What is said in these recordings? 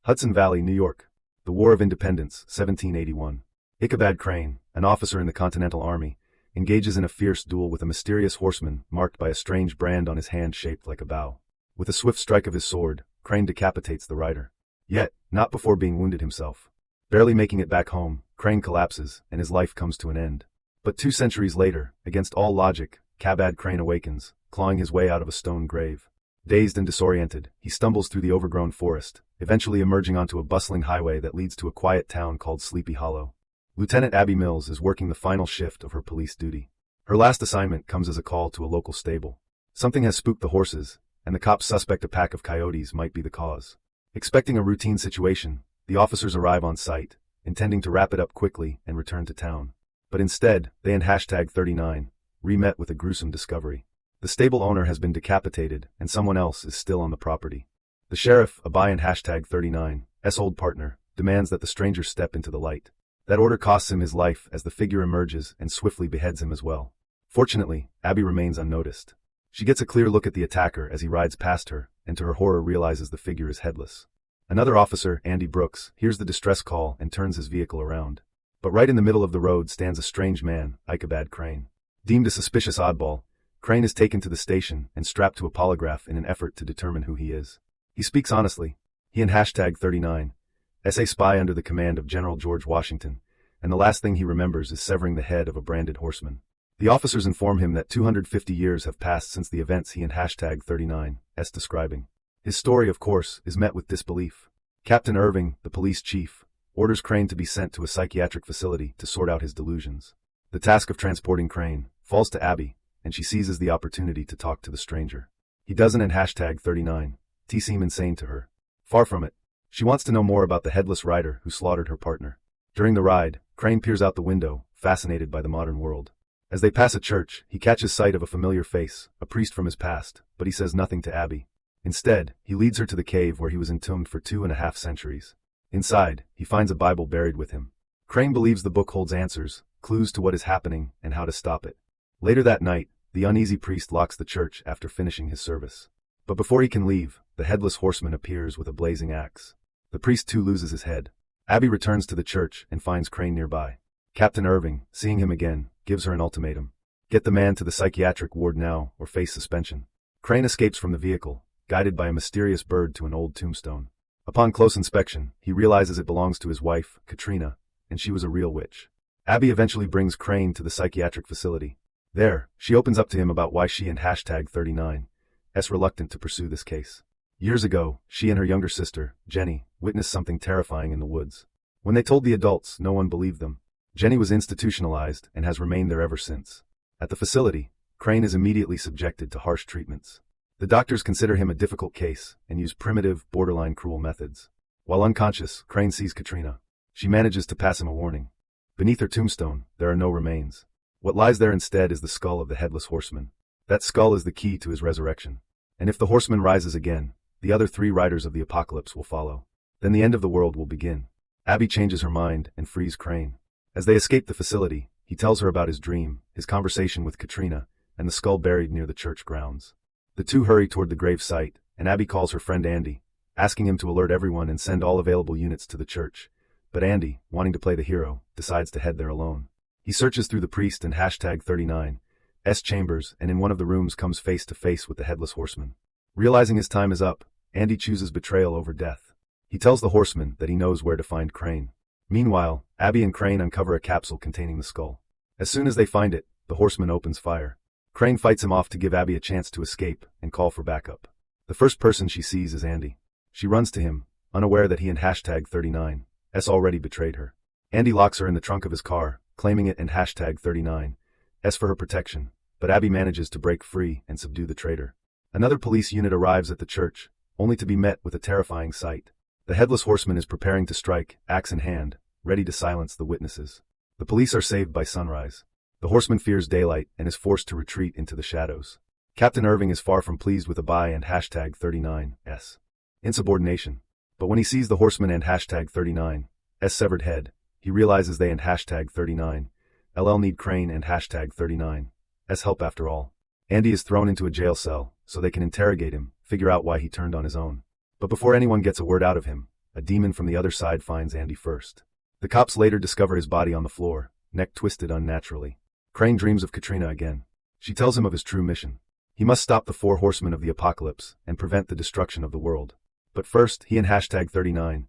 Hudson Valley, New York. The War of Independence, 1781. Ichabod Crane, an officer in the Continental Army, engages in a fierce duel with a mysterious horseman marked by a strange brand on his hand shaped like a bow. With a swift strike of his sword, Crane decapitates the rider. Yet, not before being wounded himself. Barely making it back home, Crane collapses, and his life comes to an end. But 2 centuries later, against all logic, Ichabod Crane awakens, clawing his way out of a stone grave. Dazed and disoriented, he stumbles through the overgrown forest, eventually emerging onto a bustling highway that leads to a quiet town called Sleepy Hollow. Lieutenant Abby Mills is working the final shift of her police duty. Her last assignment comes as a call to a local stable. Something has spooked the horses, and the cops suspect a pack of coyotes might be the cause. Expecting a routine situation, the officers arrive on site, intending to wrap it up quickly and return to town. But instead, they and #39 re-met with a gruesome discovery. The stable owner has been decapitated, and someone else is still on the property. The sheriff, Abby and #39's old partner, demands that the stranger step into the light. That order costs him his life as the figure emerges and swiftly beheads him as well. Fortunately, Abby remains unnoticed. She gets a clear look at the attacker as he rides past her, and to her horror realizes the figure is headless. Another officer, Andy Brooks, hears the distress call and turns his vehicle around. But right in the middle of the road stands a strange man, Ichabod Crane. Deemed a suspicious oddball, Crane is taken to the station and strapped to a polygraph in an effort to determine who he is. He speaks honestly. He and #39 a spy under the command of General George Washington, and the last thing he remembers is severing the head of a branded horseman. The officers inform him that 250 years have passed since the events he and #39's describing. His story, of course, is met with disbelief. Captain Irving, the police chief, orders Crane to be sent to a psychiatric facility to sort out his delusions. The task of transporting Crane falls to Abby, and she seizes the opportunity to talk to the stranger. He doesn't and #39 seem insane to her. Far from it. She wants to know more about the headless rider who slaughtered her partner. During the ride, Crane peers out the window, fascinated by the modern world. As they pass a church, he catches sight of a familiar face, a priest from his past, but he says nothing to Abby. Instead, he leads her to the cave where he was entombed for 2.5 centuries. Inside, he finds a Bible buried with him. Crane believes the book holds answers, clues to what is happening and how to stop it. Later that night, the uneasy priest locks the church after finishing his service. But before he can leave, the Headless Horseman appears with a blazing axe. The priest too loses his head. Abby returns to the church and finds Crane nearby. Captain Irving, seeing him again, gives her an ultimatum. Get the man to the psychiatric ward now or face suspension. Crane escapes from the vehicle, guided by a mysterious bird to an old tombstone. Upon close inspection, he realizes it belongs to his wife, Katrina, and she was a real witch. Abby eventually brings Crane to the psychiatric facility. There, she opens up to him about why she and #39's reluctant to pursue this case. Years ago, she and her younger sister, Jenny, witnessed something terrifying in the woods. When they told the adults, no one believed them. Jenny was institutionalized and has remained there ever since. At the facility, Crane is immediately subjected to harsh treatments. The doctors consider him a difficult case and use primitive, borderline cruel methods. While unconscious, Crane sees Katrina. She manages to pass him a warning. Beneath her tombstone, there are no remains. What lies there instead is the skull of the Headless Horseman. That skull is the key to his resurrection. And if the horseman rises again, the other 3 riders of the apocalypse will follow. Then the end of the world will begin. Abby changes her mind and frees Crane. As they escape the facility, he tells her about his dream, his conversation with Katrina, and the skull buried near the church grounds. The two hurry toward the grave site, and Abby calls her friend Andy, asking him to alert everyone and send all available units to the church. But Andy, wanting to play the hero, decides to head there alone. He searches through the priest and #39's chambers, and in one of the rooms comes face to face with the Headless Horseman. Realizing his time is up, Andy chooses betrayal over death. He tells the horseman that he knows where to find Crane. Meanwhile, Abby and Crane uncover a capsule containing the skull. As soon as they find it, the horseman opens fire. Crane fights him off to give Abby a chance to escape and call for backup. The first person she sees is Andy. She runs to him, unaware that he and #39's already betrayed her. Andy locks her in the trunk of his car, claiming it and #39's for her protection, but Abby manages to break free and subdue the traitor. Another police unit arrives at the church, only to be met with a terrifying sight. The Headless Horseman is preparing to strike, axe in hand, ready to silence the witnesses. The police are saved by sunrise. The horseman fears daylight and is forced to retreat into the shadows. Captain Irving is far from pleased with Abby and #39's insubordination. But when he sees the horseman and #39's severed head, he realizes they and #39 need Crane and #39's help after all. Andy is thrown into a jail cell so they can interrogate him, figure out why he turned on his own. But before anyone gets a word out of him, a demon from the other side finds Andy first. The cops later discover his body on the floor, neck twisted unnaturally. Crane dreams of Katrina again. She tells him of his true mission. He must stop the 4 horsemen of the apocalypse and prevent the destruction of the world. But first, he and #39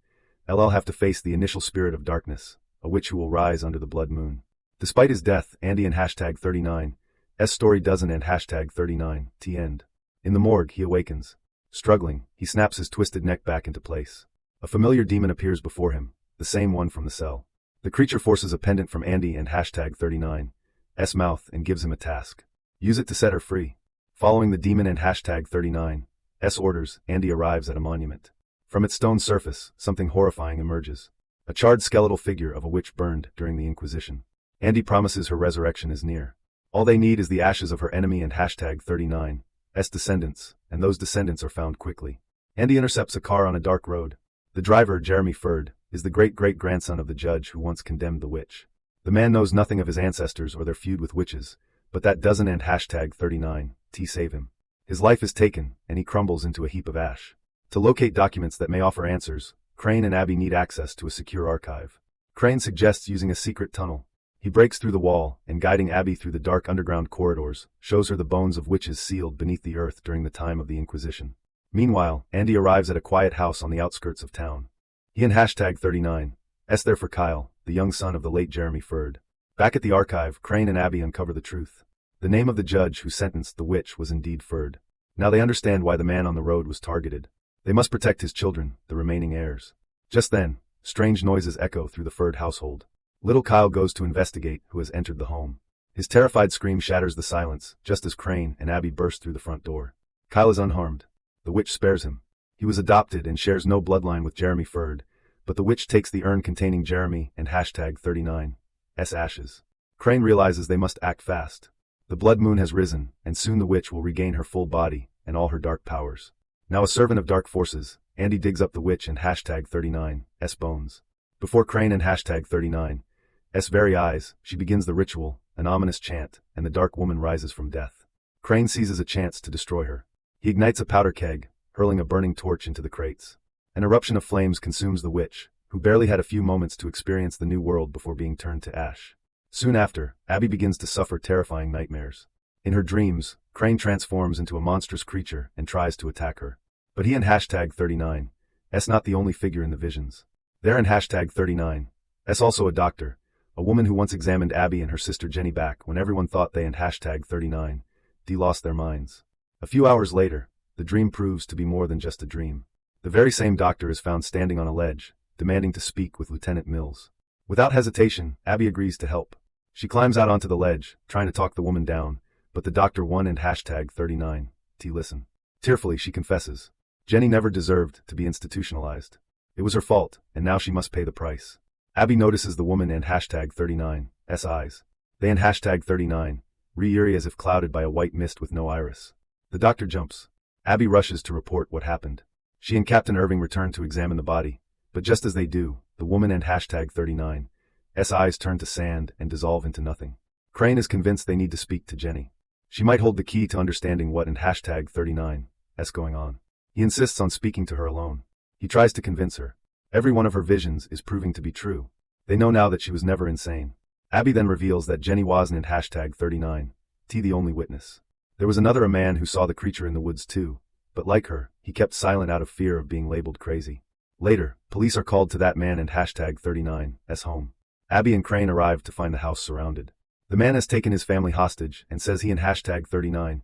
LL have to face the initial spirit of darkness, a witch who will rise under the blood moon. Despite his death, Andy and #39's story doesn't end. #39 end. In the morgue, he awakens. Struggling, he snaps his twisted neck back into place. A familiar demon appears before him, the same one from the cell. The creature forces a pendant from Andy and #39's mouth and gives him a task. Use it to set her free. Following the demon and #39's orders, Andy arrives at a monument. From its stone surface, something horrifying emerges. A charred skeletal figure of a witch burned during the Inquisition. Andy promises her resurrection is near. All they need is the ashes of her enemy and #39's descendants, and those descendants are found quickly. Andy intercepts a car on a dark road. The driver, Jeremy Ferd, is the great-great-grandson of the judge who once condemned the witch. The man knows nothing of his ancestors or their feud with witches, but that doesn't end. #39 save him. His life is taken, and he crumbles into a heap of ash. To locate documents that may offer answers, Crane and Abby need access to a secure archive. Crane suggests using a secret tunnel. He breaks through the wall, and guiding Abby through the dark underground corridors, shows her the bones of witches sealed beneath the earth during the time of the Inquisition. Meanwhile, Andy arrives at a quiet house on the outskirts of town. He and #39's there for Kyle, the young son of the late Jeremy Ferd. Back at the archive, Crane and Abby uncover the truth. The name of the judge who sentenced the witch was indeed Ferd. Now they understand why the man on the road was targeted. They must protect his children, the remaining heirs. Just then, strange noises echo through the Ferd household. Little Kyle goes to investigate who has entered the home. His terrified scream shatters the silence, just as Crane and Abby burst through the front door. Kyle is unharmed. The witch spares him. He was adopted and shares no bloodline with Jeremy Ferd, but the witch takes the urn containing Jeremy and #39's ashes. Crane realizes they must act fast. The blood moon has risen, and soon the witch will regain her full body and all her dark powers. Now a servant of dark forces, Andy digs up the witch and #39's bones. Before Crane and #39's very eyes, she begins the ritual, an ominous chant, and the dark woman rises from death. Crane seizes a chance to destroy her. He ignites a powder keg, hurling a burning torch into the crates. An eruption of flames consumes the witch, who barely had a few moments to experience the new world before being turned to ash. Soon after, Abby begins to suffer terrifying nightmares. In her dreams, Crane transforms into a monstrous creature and tries to attack her. But he and #39's not the only figure in the visions. There in #39's also a doctor, a woman who once examined Abby and her sister Jenny back when everyone thought they and #39 lost their minds. A few hours later, the dream proves to be more than just a dream. The very same doctor is found standing on a ledge, demanding to speak with Lieutenant Mills. Without hesitation, Abby agrees to help. She climbs out onto the ledge, trying to talk the woman down, but the doctor won and #39 listen. Tearfully, she confesses. Jenny never deserved to be institutionalized. It was her fault, and now she must pay the price. Abby notices the woman and #39's eyes. They and #39 eerie as if clouded by a white mist with no iris. The doctor jumps. Abby rushes to report what happened. She and Captain Irving return to examine the body, but just as they do, the woman and #39's eyes turn to sand and dissolve into nothing. Crane is convinced they need to speak to Jenny. She might hold the key to understanding what in #39's going on. He insists on speaking to her alone. He tries to convince her. Every one of her visions is proving to be true. They know now that she was never insane. Abby then reveals that Jenny wasn't in #39 the only witness. There was a man who saw the creature in the woods too, but like her, he kept silent out of fear of being labeled crazy. Later, police are called to that man and #39's home. Abby and Crane arrive to find the house surrounded. The man has taken his family hostage and says he and #39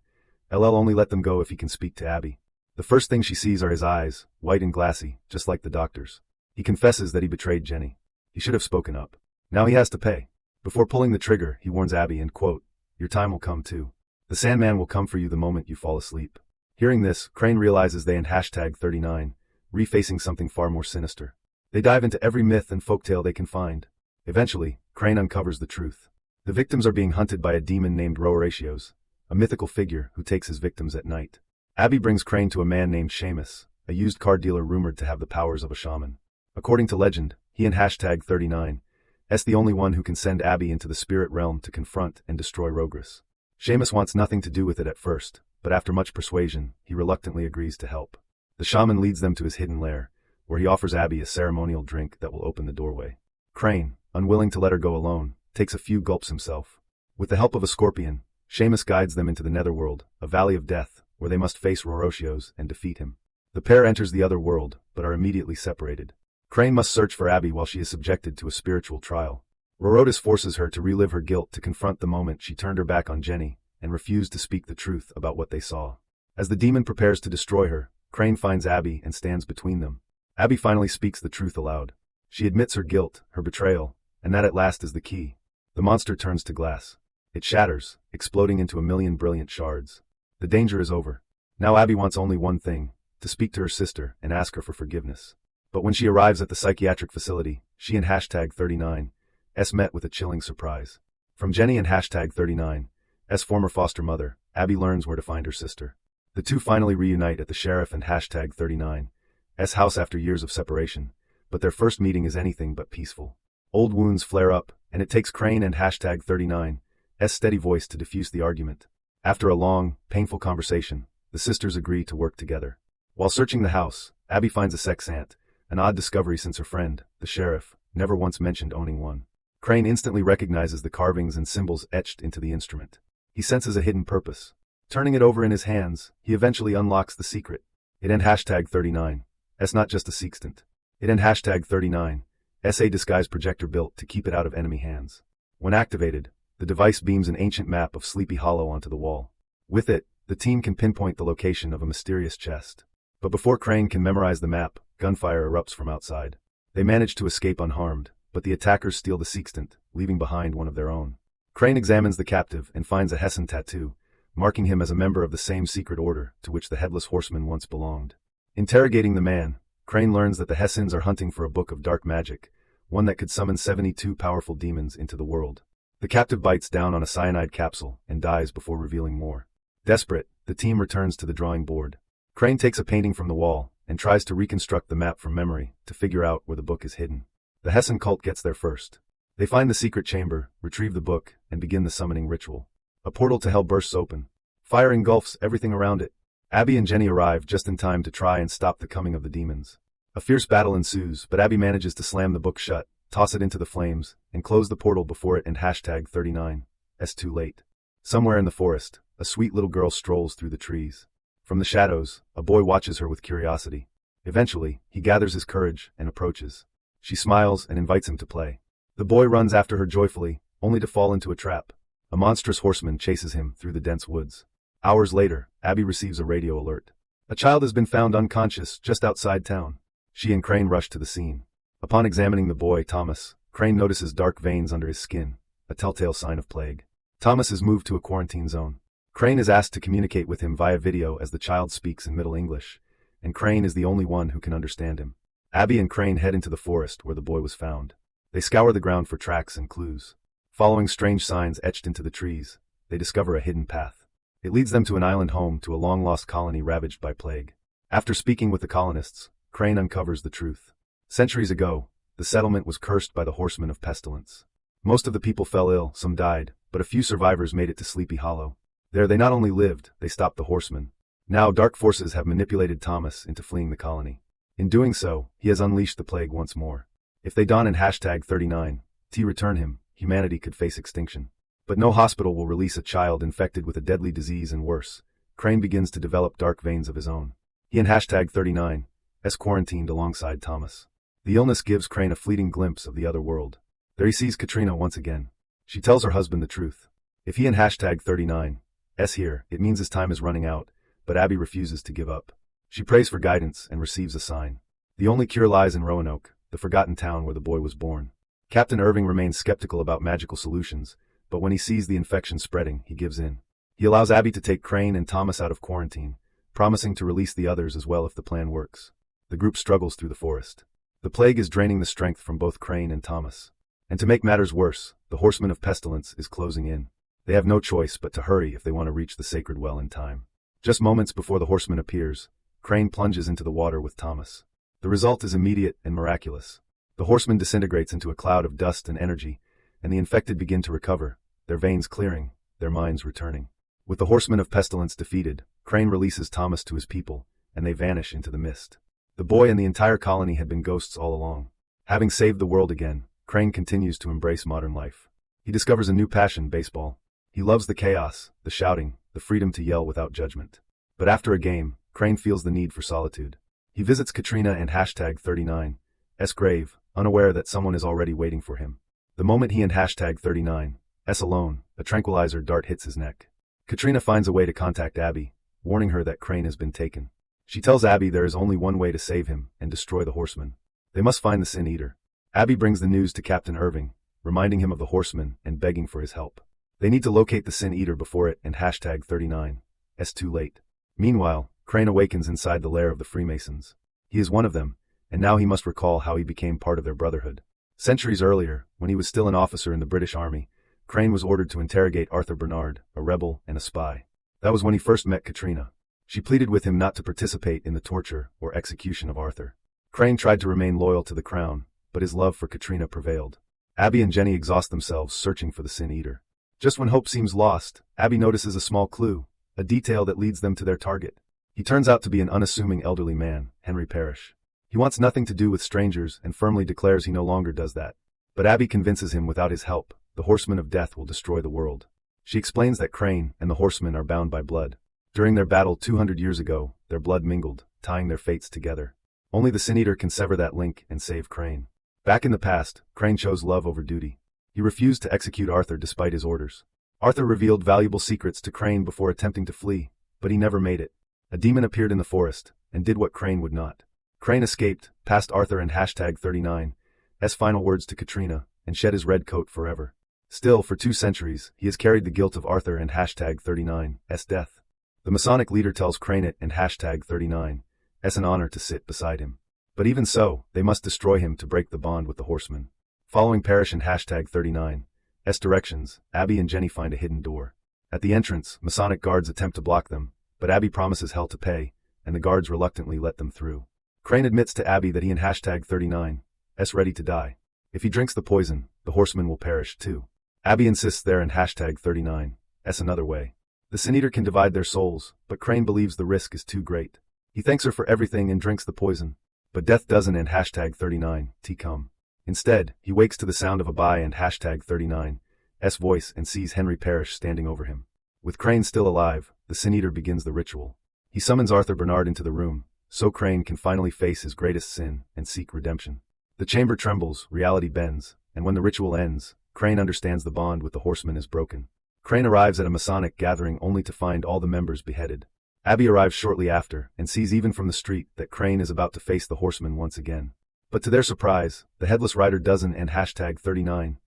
only let them go if he can speak to Abby. The first thing she sees are his eyes, white and glassy, just like the doctor's. He confesses that he betrayed Jenny. He should have spoken up. Now he has to pay. Before pulling the trigger, he warns Abby and quote, "Your time will come too. The Sandman will come for you the moment you fall asleep." Hearing this, Crane realizes they and #39 refacing something far more sinister. They dive into every myth and folktale they can find. Eventually, Crane uncovers the truth. The victims are being hunted by a demon named Horatios, a mythical figure who takes his victims at night. Abby brings Crane to a man named Seamus, a used car dealer rumored to have the powers of a shaman. According to legend, he and #39's the only one who can send Abby into the spirit realm to confront and destroy Rogris. Seamus wants nothing to do with it at first, but after much persuasion, he reluctantly agrees to help. The shaman leads them to his hidden lair, where he offers Abby a ceremonial drink that will open the doorway. Crane, unwilling to let her go alone, takes a few gulps himself. With the help of a scorpion, Seamus guides them into the netherworld, a valley of death, where they must face Roroshios and defeat him. The pair enters the other world, but are immediately separated. Crane must search for Abby while she is subjected to a spiritual trial. Rorotis forces her to relive her guilt to confront the moment she turned her back on Jenny and refused to speak the truth about what they saw. As the demon prepares to destroy her, Crane finds Abby and stands between them. Abby finally speaks the truth aloud. She admits her guilt, her betrayal, and that at last is the key. The monster turns to glass. It shatters, exploding into a million brilliant shards. The danger is over. Now Abby wants only one thing: to speak to her sister and ask her for forgiveness. But when she arrives at the psychiatric facility, she and #39's met with a chilling surprise. From Jenny and #39's former foster mother, Abby learns where to find her sister. The two finally reunite at the sheriff and #39's house after years of separation, but their first meeting is anything but peaceful. Old wounds flare up, and it takes Crane and #39's steady voice to diffuse the argument. After a long, painful conversation, the sisters agree to work together. While searching the house, Abby finds a sex ant, an odd discovery since her friend, the sheriff, never once mentioned owning one. Crane instantly recognizes the carvings and symbols etched into the instrument. He senses a hidden purpose. Turning it over in his hands, he eventually unlocks the secret. It and #39's not just a sextant. It and #39's a disguise projector built to keep it out of enemy hands. When activated, the device beams an ancient map of Sleepy Hollow onto the wall. With it, the team can pinpoint the location of a mysterious chest. But before Crane can memorize the map, gunfire erupts from outside. They manage to escape unharmed, but the attackers steal the sextant, leaving behind one of their own. Crane examines the captive and finds a Hessian tattoo, marking him as a member of the same secret order to which the Headless Horseman once belonged. Interrogating the man, Crane learns that the Hessians are hunting for a book of dark magic, one that could summon 72 powerful demons into the world. The captive bites down on a cyanide capsule and dies before revealing more. Desperate, the team returns to the drawing board. Crane takes a painting from the wall and tries to reconstruct the map from memory to figure out where the book is hidden. The Hessian cult gets there first. They find the secret chamber, retrieve the book, and begin the summoning ritual. A portal to hell bursts open. Fire engulfs everything around it. Abby and Jenny arrive just in time to try and stop the coming of the demons. A fierce battle ensues, but Abby manages to slam the book shut, toss it into the flames, and close the portal before it and #39's too late. Somewhere in the forest, a sweet little girl strolls through the trees. From the shadows, a boy watches her with curiosity. Eventually, he gathers his courage and approaches. She smiles and invites him to play. The boy runs after her joyfully, only to fall into a trap. A monstrous horseman chases him through the dense woods. Hours later, Abby receives a radio alert. A child has been found unconscious just outside town. She and Crane rush to the scene. Upon examining the boy, Thomas, Crane notices dark veins under his skin, a telltale sign of plague. Thomas is moved to a quarantine zone. Crane is asked to communicate with him via video as the child speaks in Middle English, and Crane is the only one who can understand him. Abby and Crane head into the forest where the boy was found. They scour the ground for tracks and clues. Following strange signs etched into the trees, they discover a hidden path. It leads them to an island home to a long-lost colony ravaged by plague. After speaking with the colonists, Crane uncovers the truth. Centuries ago, the settlement was cursed by the horsemen of pestilence. Most of the people fell ill, some died, but a few survivors made it to Sleepy Hollow. There they not only lived, they stopped the horsemen. Now dark forces have manipulated Thomas into fleeing the colony. In doing so, he has unleashed the plague once more. If they don and #39 return him, humanity could face extinction. But no hospital will release a child infected with a deadly disease, and worse, Crane begins to develop dark veins of his own. He and #39's quarantined alongside Thomas. The illness gives Crane a fleeting glimpse of the other world. There he sees Katrina once again. She tells her husband the truth. If he and #39's here, it means his time is running out, but Abby refuses to give up. She prays for guidance and receives a sign. The only cure lies in Roanoke, the forgotten town where the boy was born. Captain Irving remains skeptical about magical solutions, but when he sees the infection spreading, he gives in. He allows Abby to take Crane and Thomas out of quarantine, promising to release the others as well if the plan works. The group struggles through the forest. The plague is draining the strength from both Crane and Thomas. And to make matters worse, the horsemen of pestilence is closing in. They have no choice but to hurry if they want to reach the sacred well in time. Just moments before the horseman appears, Crane plunges into the water with Thomas. The result is immediate and miraculous. The horseman disintegrates into a cloud of dust and energy, and the infected begin to recover, their veins clearing, their minds returning. With the horsemen of pestilence defeated, Crane releases Thomas to his people, and they vanish into the mist. The boy and the entire colony had been ghosts all along. Having saved the world again, Crane continues to embrace modern life. He discovers a new passion: baseball. He loves the chaos, the shouting, the freedom to yell without judgment. But after a game, Crane feels the need for solitude. He visits Katrina and #39's grave, unaware that someone is already waiting for him. The moment he and #39's alone, a tranquilizer dart hits his neck. Katrina finds a way to contact Abby, warning her that Crane has been taken. She tells Abby there is only one way to save him and destroy the Horseman. They must find the Sin Eater. Abby brings the news to Captain Irving, reminding him of the Horseman and begging for his help. They need to locate the Sin Eater before it and #39's too late. Meanwhile, Crane awakens inside the lair of the Freemasons. He is one of them, and now he must recall how he became part of their brotherhood. Centuries earlier, when he was still an officer in the British Army, Crane was ordered to interrogate Arthur Bernard, a rebel and a spy. That was when he first met Katrina. She pleaded with him not to participate in the torture or execution of Arthur. Crane tried to remain loyal to the crown, but his love for Katrina prevailed. Abby and Jenny exhaust themselves searching for the Sin Eater. Just when hope seems lost, Abby notices a small clue, a detail that leads them to their target. He turns out to be an unassuming elderly man, Henry Parrish. He wants nothing to do with strangers and firmly declares he no longer does that. But Abby convinces him without his help, the Horseman of Death will destroy the world. She explains that Crane and the Horseman are bound by blood. During their battle 200 years ago, their blood mingled, tying their fates together. Only the Sin Eater can sever that link and save Crane. Back in the past, Crane chose love over duty. He refused to execute Arthur despite his orders. Arthur revealed valuable secrets to Crane before attempting to flee, but he never made it. A demon appeared in the forest, and did what Crane would not. Crane escaped, passed Arthur and #39's final words to Katrina, and shed his red coat forever. Still, for 2 centuries, he has carried the guilt of Arthur and #39's death. The Masonic leader tells Crane it and #39's an honor to sit beside him. But even so, they must destroy him to break the bond with the Horseman. Following Parrish and #39's directions, Abby and Jenny find a hidden door. At the entrance, Masonic guards attempt to block them, but Abby promises hell to pay, and the guards reluctantly let them through. Crane admits to Abby that he and #39's ready to die. If he drinks the poison, the Horseman will perish too. Abby insists there and #39's another way. The Sin Eater can divide their souls, but Crane believes the risk is too great. He thanks her for everything and drinks the poison. But death doesn't and #39's come. Instead, he wakes to the sound of a bye and #39's voice and sees Henry Parrish standing over him. With Crane still alive, the Sin Eater begins the ritual. He summons Arthur Bernard into the room, so Crane can finally face his greatest sin and seek redemption. The chamber trembles, reality bends, and when the ritual ends, Crane understands the bond with the Horseman is broken. Crane arrives at a Masonic gathering only to find all the members beheaded. Abby arrives shortly after and sees even from the street that Crane is about to face the Horseman once again. But to their surprise, the Headless Rider doesn't and #39's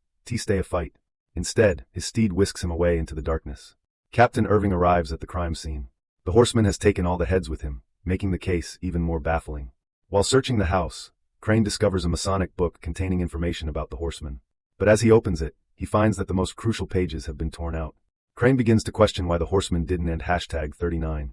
stay a fight. Instead, his steed whisks him away into the darkness. Captain Irving arrives at the crime scene. The Horseman has taken all the heads with him, making the case even more baffling. While searching the house, Crane discovers a Masonic book containing information about the Horseman. But as he opens it, he finds that the most crucial pages have been torn out. Crane begins to question why the Horseman didn't and #39's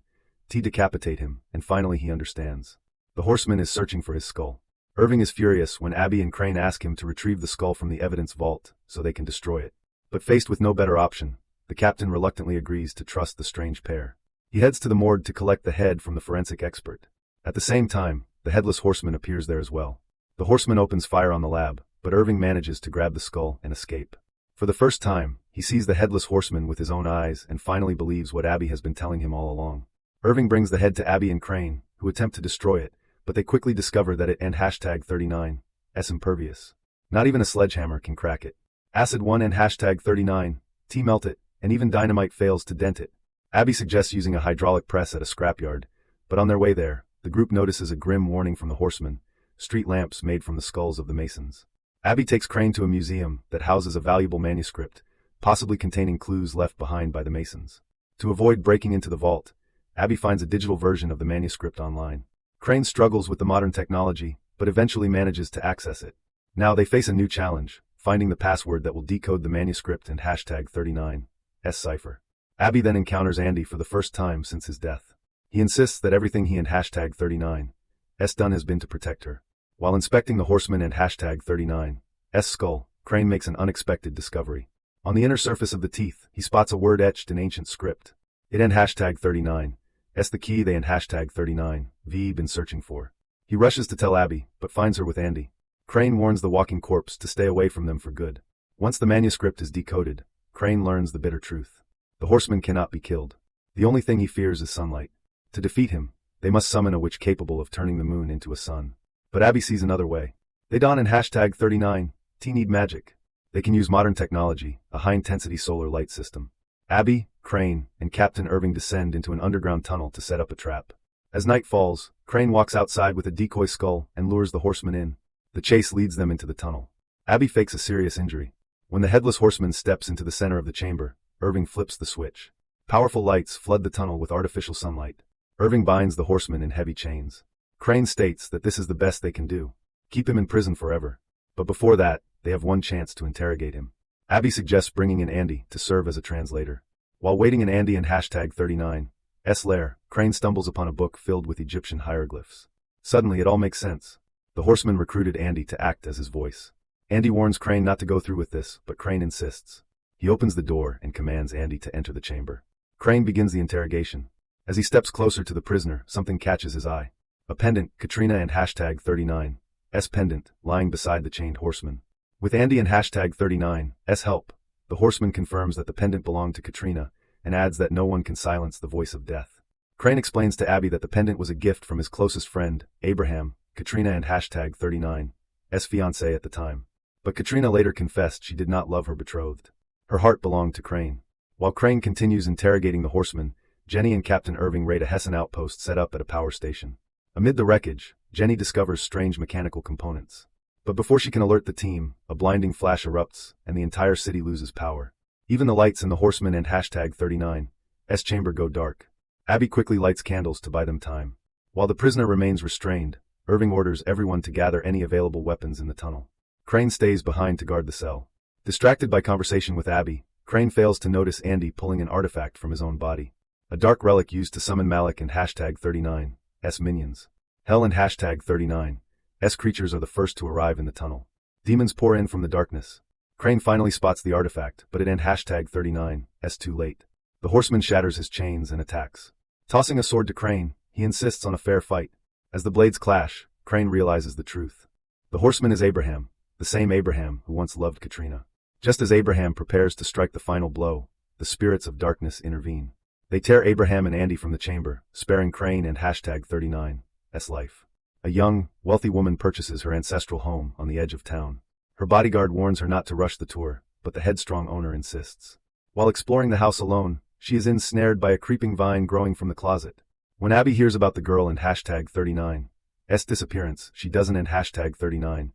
decapitate him, and finally he understands. The Horseman is searching for his skull. Irving is furious when Abby and Crane ask him to retrieve the skull from the evidence vault so they can destroy it. But faced with no better option, the captain reluctantly agrees to trust the strange pair. He heads to the morgue to collect the head from the forensic expert. At the same time, the Headless Horseman appears there as well. The Horseman opens fire on the lab, but Irving manages to grab the skull and escape. For the first time, he sees the Headless Horseman with his own eyes and finally believes what Abby has been telling him all along. Irving brings the head to Abby and Crane, who attempt to destroy it, but they quickly discover that it and #39's impervious. Not even a sledgehammer can crack it. Acid 1 and #39's melt it, and even dynamite fails to dent it. Abby suggests using a hydraulic press at a scrapyard, but on their way there, the group notices a grim warning from the Horseman: street lamps made from the skulls of the Masons. Abby takes Crane to a museum that houses a valuable manuscript, possibly containing clues left behind by the Masons. To avoid breaking into the vault, Abby finds a digital version of the manuscript online. Crane struggles with the modern technology, but eventually manages to access it. Now they face a new challenge, finding the password that will decode the manuscript and #39's cipher. Abby then encounters Andy for the first time since his death. He insists that everything he and #39's done has been to protect her. While inspecting the Horseman and #39's skull, Crane makes an unexpected discovery. On the inner surface of the teeth, he spots a word etched in ancient script. It and #39's the key they and #39v been searching for. He rushes to tell Abby, but finds her with Andy. Crane warns the walking corpse to stay away from them for good. Once the manuscript is decoded, Crane learns the bitter truth. The horseman cannot be killed. The only thing he fears is sunlight. To defeat him, they must summon a witch capable of turning the moon into a sun. But Abby sees another way. They don in #39, T need magic. They can use modern technology, a high-intensity solar light system. Abby, Crane, and Captain Irving descend into an underground tunnel to set up a trap. As night falls, Crane walks outside with a decoy skull and lures the horseman in. The chase leads them into the tunnel. Abby fakes a serious injury. When the Headless Horseman steps into the center of the chamber, Irving flips the switch. Powerful lights flood the tunnel with artificial sunlight. Irving binds the horseman in heavy chains. Crane states that this is the best they can do. Keep him in prison forever. But before that, they have one chance to interrogate him. Abby suggests bringing in Andy to serve as a translator. While waiting in Andy and #39's lair, Crane stumbles upon a book filled with Egyptian hieroglyphs. Suddenly it all makes sense. The horseman recruited Andy to act as his voice. Andy warns Crane not to go through with this, but Crane insists. He opens the door and commands Andy to enter the chamber. Crane begins the interrogation. As he steps closer to the prisoner, something catches his eye. A pendant, Katrina and #39's pendant, lying beside the chained horseman. With Andy and #39's help, the horseman confirms that the pendant belonged to Katrina, and adds that no one can silence the voice of death. Crane explains to Abby that the pendant was a gift from his closest friend, Abraham, Katrina and #39's fiancé at the time. But Katrina later confessed she did not love her betrothed. Her heart belonged to Crane. While Crane continues interrogating the horseman, Jenny and Captain Irving raid a Hessian outpost set up at a power station. Amid the wreckage, Jenny discovers strange mechanical components. But before she can alert the team, a blinding flash erupts, and the entire city loses power. Even the lights in the horseman and #39's chamber go dark. Abby quickly lights candles to buy them time. While the prisoner remains restrained, Irving orders everyone to gather any available weapons in the tunnel. Crane stays behind to guard the cell. Distracted by conversation with Abby, Crane fails to notice Andy pulling an artifact from his own body. A dark relic used to summon Malik and #39's minions. Hell and #39's creatures are the first to arrive in the tunnel. Demons pour in from the darkness. Crane finally spots the artifact, but it ends #39's too late. The horseman shatters his chains and attacks. Tossing a sword to Crane, he insists on a fair fight. As the blades clash, Crane realizes the truth. The horseman is Abraham, the same Abraham who once loved Katrina. Just as Abraham prepares to strike the final blow, the spirits of darkness intervene. They tear Abraham and Andy from the chamber, sparing Crane and #39's life. A young, wealthy woman purchases her ancestral home on the edge of town. Her bodyguard warns her not to rush the tour, but the headstrong owner insists. While exploring the house alone, she is ensnared by a creeping vine growing from the closet. When Abby hears about the girl and #39's disappearance, she doesn't and #39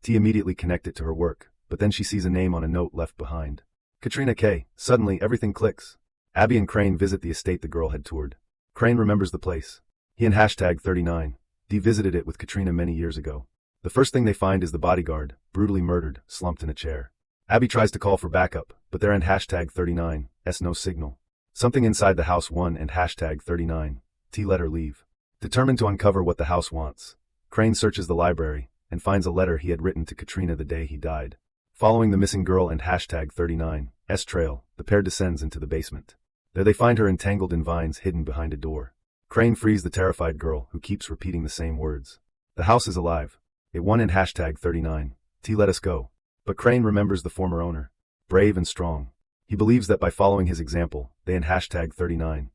immediately connect it to her work, but then she sees a name on a note left behind. Katrina K. Suddenly everything clicks. Abby and Crane visit the estate the girl had toured. Crane remembers the place. He and #39 visited it with Katrina many years ago. The first thing they find is the bodyguard, brutally murdered, slumped in a chair. Abby tries to call for backup, but there and #39's no signal. Something inside the house won and #39 let her leave. Determined to uncover what the house wants, Crane searches the library and finds a letter he had written to Katrina the day he died. Following the missing girl and #39's trail, the pair descends into the basement. There they find her entangled in vines hidden behind a door. Crane frees the terrified girl, who keeps repeating the same words. The house is alive. It won in #39 let us go. But Crane remembers the former owner. Brave and strong. He believes that by following his example, they and #39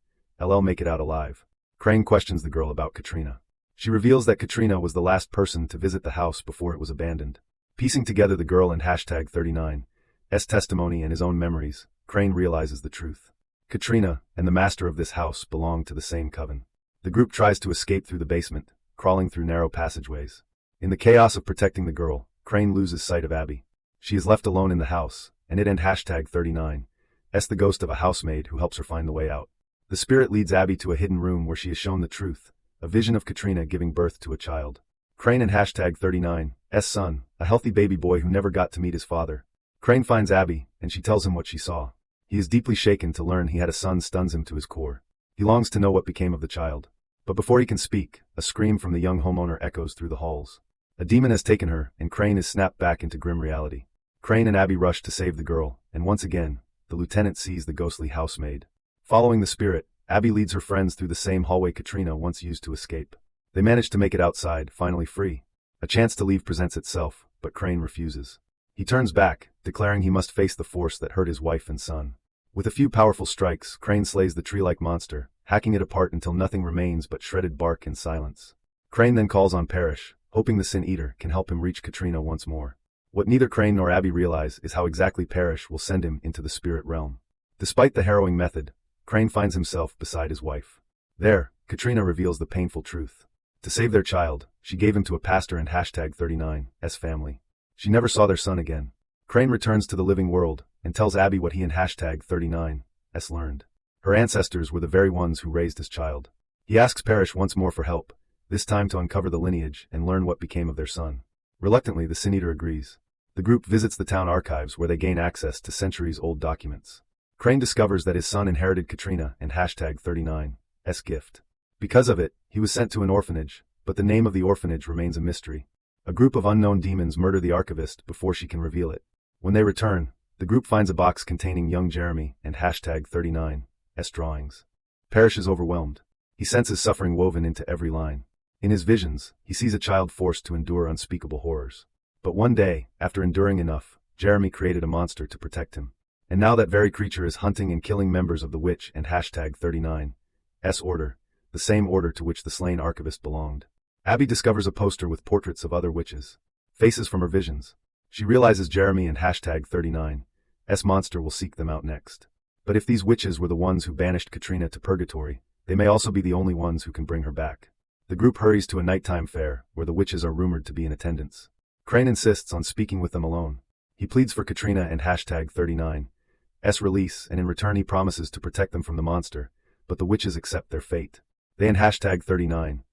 make it out alive. Crane questions the girl about Katrina. She reveals that Katrina was the last person to visit the house before it was abandoned. Piecing together the girl and #39's testimony and his own memories, Crane realizes the truth. Katrina and the master of this house belong to the same coven. The group tries to escape through the basement, crawling through narrow passageways. In the chaos of protecting the girl, Crane loses sight of Abby. She is left alone in the house, and it and #39's the ghost of a housemaid who helps her find the way out. The spirit leads Abby to a hidden room where she is shown the truth, a vision of Katrina giving birth to a child. Crane and #39's son, a healthy baby boy who never got to meet his father. Crane finds Abby, and she tells him what she saw. He is deeply shaken to learn he had a son stuns him to his core. He longs to know what became of the child. But before he can speak, a scream from the young homeowner echoes through the halls. A demon has taken her, and Crane is snapped back into grim reality. Crane and Abby rush to save the girl, and once again, the lieutenant sees the ghostly housemaid. Following the spirit, Abby leads her friends through the same hallway Katrina once used to escape. They manage to make it outside, finally free. A chance to leave presents itself, but Crane refuses. He turns back, declaring he must face the force that hurt his wife and son. With a few powerful strikes, Crane slays the tree-like monster, hacking it apart until nothing remains but shredded bark and silence. Crane then calls on Parrish, hoping the Sin Eater can help him reach Katrina once more. What neither Crane nor Abby realize is how exactly Parrish will send him into the spirit realm. Despite the harrowing method, Crane finds himself beside his wife. There, Katrina reveals the painful truth. To save their child, she gave him to a pastor and #39's family. She never saw their son again. Crane returns to the living world and tells Abby what he and #39's learned. Her ancestors were the very ones who raised his child. He asks Parrish once more for help, this time to uncover the lineage and learn what became of their son. Reluctantly, the Sin Eater agrees. The group visits the town archives where they gain access to centuries-old documents. Crane discovers that his son inherited Katrina and #39's gift. Because of it, he was sent to an orphanage, but the name of the orphanage remains a mystery. A group of unknown demons murder the archivist before she can reveal it. When they return, the group finds a box containing young Jeremy and #39's drawings. Parrish is overwhelmed. He senses suffering woven into every line. In his visions, he sees a child forced to endure unspeakable horrors. But one day, after enduring enough, Jeremy created a monster to protect him. And now that very creature is hunting and killing members of the Witch and #39's order, the same order to which the slain archivist belonged. Abby discovers a poster with portraits of other witches. Faces from her visions. She realizes Jeremy and #39's monster will seek them out next. But if these witches were the ones who banished Katrina to purgatory, they may also be the only ones who can bring her back. The group hurries to a nighttime fair, where the witches are rumored to be in attendance. Crane insists on speaking with them alone. He pleads for Katrina and #39's release, and in return he promises to protect them from the monster, but the witches accept their fate. They and #39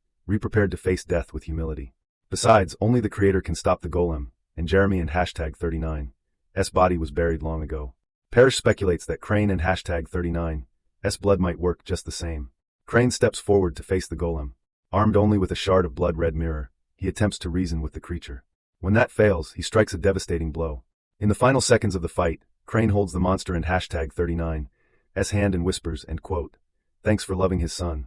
prepared to face death with humility. Besides, only the creator can stop the golem, and Jeremy and #39's body was buried long ago. Parrish speculates that Crane and #39's blood might work just the same. Crane steps forward to face the golem. Armed only with a shard of blood-red mirror, he attempts to reason with the creature. When that fails, he strikes a devastating blow. In the final seconds of the fight, Crane holds the monster in #39's hand and whispers, "Thanks for loving his son."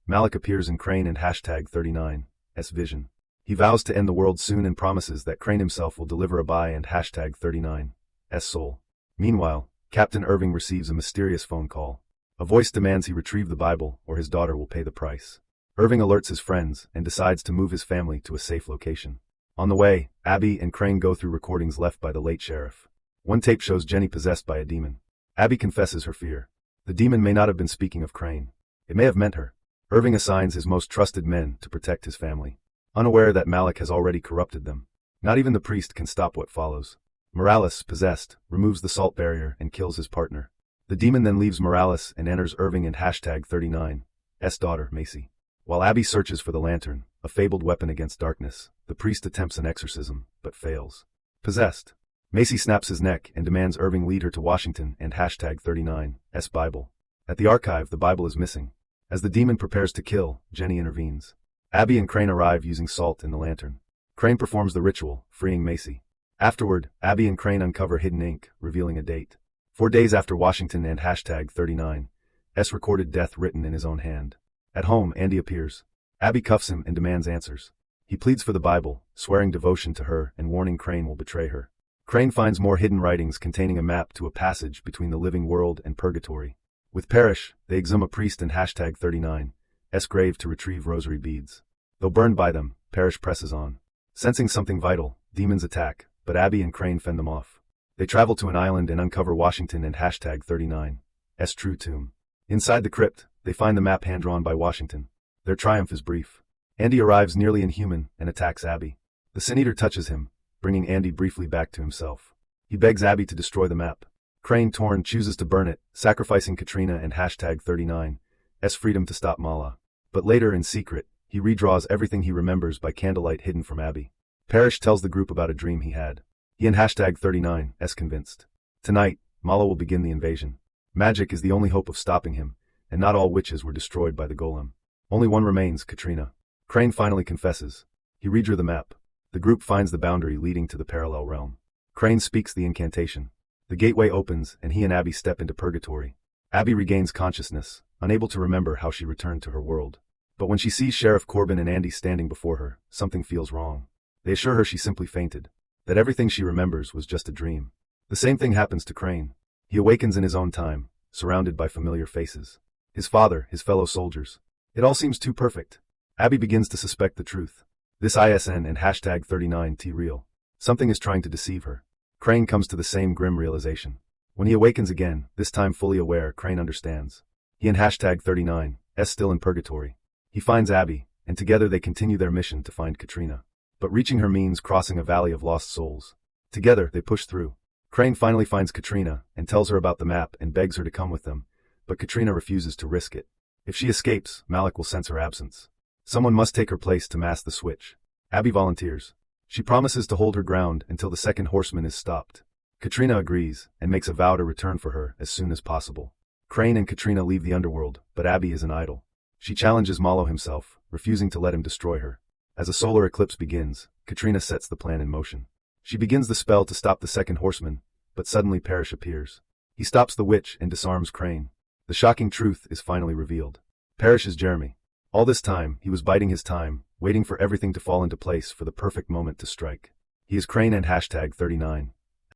Malik appears in Crane and #39's vision. He vows to end the world soon and promises that Crane himself will deliver Abai and #39's soul. Meanwhile, Captain Irving receives a mysterious phone call. A voice demands he retrieve the Bible or his daughter will pay the price. Irving alerts his friends and decides to move his family to a safe location. On the way, Abby and Crane go through recordings left by the late sheriff. One tape shows Jenny possessed by a demon. Abby confesses her fear. The demon may not have been speaking of Crane. It may have meant her. Irving assigns his most trusted men to protect his family, unaware that Malik has already corrupted them. Not even the priest can stop what follows. Morales, possessed, removes the salt barrier and kills his partner. The demon then leaves Morales and enters Irving and #39's daughter, Macy. While Abby searches for the lantern, a fabled weapon against darkness, the priest attempts an exorcism, but fails. Possessed, Macy snaps his neck and demands Irving lead her to Washington and #39's Bible. At the archive, the Bible is missing. As the demon prepares to kill, Jenny intervenes. Abby and Crane arrive using salt in the lantern. Crane performs the ritual, freeing Macy. Afterward, Abby and Crane uncover hidden ink, revealing a date. 4 days after Washington and #39's recorded death written in his own hand. At home, Andy appears. Abby cuffs him and demands answers. He pleads for the Bible, swearing devotion to her and warning Crane will betray her. Crane finds more hidden writings containing a map to a passage between the living world and purgatory. With Parrish, they exhume a priest in #39's grave to retrieve rosary beads. Though burned by them, Parrish presses on. Sensing something vital, demons attack, but Abby and Crane fend them off. They travel to an island and uncover Washington and #39's true tomb. Inside the crypt, they find the map hand-drawn by Washington. Their triumph is brief. Andy arrives nearly inhuman and attacks Abby. The Sin Eater touches him, bringing Andy briefly back to himself. He begs Abby to destroy the map. Crane, torn, chooses to burn it, sacrificing Katrina and #39's freedom to stop Mala. But later, in secret, he redraws everything he remembers by candlelight hidden from Abby. Parrish tells the group about a dream he had. He and #39's convinced. Tonight, Mala will begin the invasion. Magic is the only hope of stopping him, and not all witches were destroyed by the golem. Only one remains, Katrina. Crane finally confesses. He redrew the map. The group finds the boundary leading to the parallel realm. Crane speaks the incantation. The gateway opens and he and Abby step into purgatory. Abby regains consciousness, unable to remember how she returned to her world. But when she sees Sheriff Corbin and Andy standing before her, something feels wrong. They assure her she simply fainted, that everything she remembers was just a dream. The same thing happens to Crane. He awakens in his own time, surrounded by familiar faces. His father, his fellow soldiers. It all seems too perfect. Abby begins to suspect the truth. This ISN and hashtag 39T real. Something is trying to deceive her. Crane comes to the same grim realization. When he awakens again, this time fully aware, Crane understands. He and hashtag 39, still in purgatory. He finds Abby, and together they continue their mission to find Katrina. But reaching her means crossing a valley of lost souls. Together, they push through. Crane finally finds Katrina, and tells her about the map and begs her to come with them, but Katrina refuses to risk it. If she escapes, Malik will sense her absence. Someone must take her place to mask the switch. Abby volunteers. She promises to hold her ground until the second horseman is stopped. Katrina agrees, and makes a vow to return for her as soon as possible. Crane and Katrina leave the underworld, but Abby is an idol. She challenges Malo himself, refusing to let him destroy her. As a solar eclipse begins, Katrina sets the plan in motion. She begins the spell to stop the second horseman, but suddenly Parrish appears. He stops the witch and disarms Crane. The shocking truth is finally revealed. Parrish is Jeremy. All this time, he was biding his time, waiting for everything to fall into place for the perfect moment to strike. He is Crane and hashtag 39.